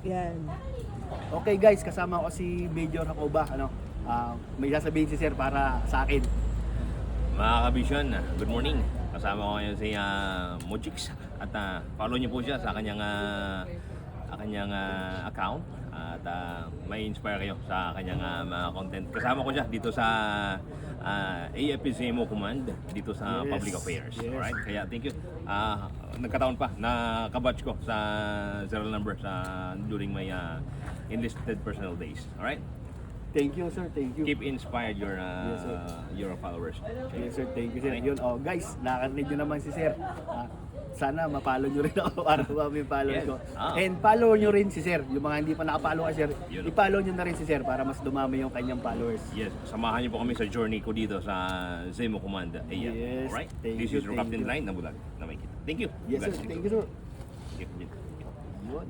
Yan. Okay guys, kasama ko si Major Jacoba. May sasabihin si Sir para sa akin. Mga kabisyon, good morning. Kasama ko ngayon si Mojix at follow niyo po siya sa kanyang account at may inspire kayo sa kanyang mga content. Kasama ko siya dito sa AFPCMO Command dito sa Yes. Public Affairs. Yes. Alright? Kaya thank you. Nagkataon pa na kabatch ko sa serial number during my enlisted personnel days. Alright? Thank you sir, thank you. Keep inspired your sir. your followers. Yes sir, thank you sir. Okay. Yun, guys, nakakarinig nyo naman si Sir. Sana mapalo nyo rin ako para mapipollow Yes. ko. Ah. And follow nyo rin si Sir. Yung mga hindi pa nakapollow kay Sir, Yun. i-follow nyo na rin si Sir para mas dumami yung kanyang followers. Yes, samahan niyo po kami sa journey ko dito sa Zemo Command AM. Yes, Alright? thank This you, is your thank Captain you. Line na bulag na may kita. Thank you. Yes sir, God bless you. thank you sir. Thank you. Yun.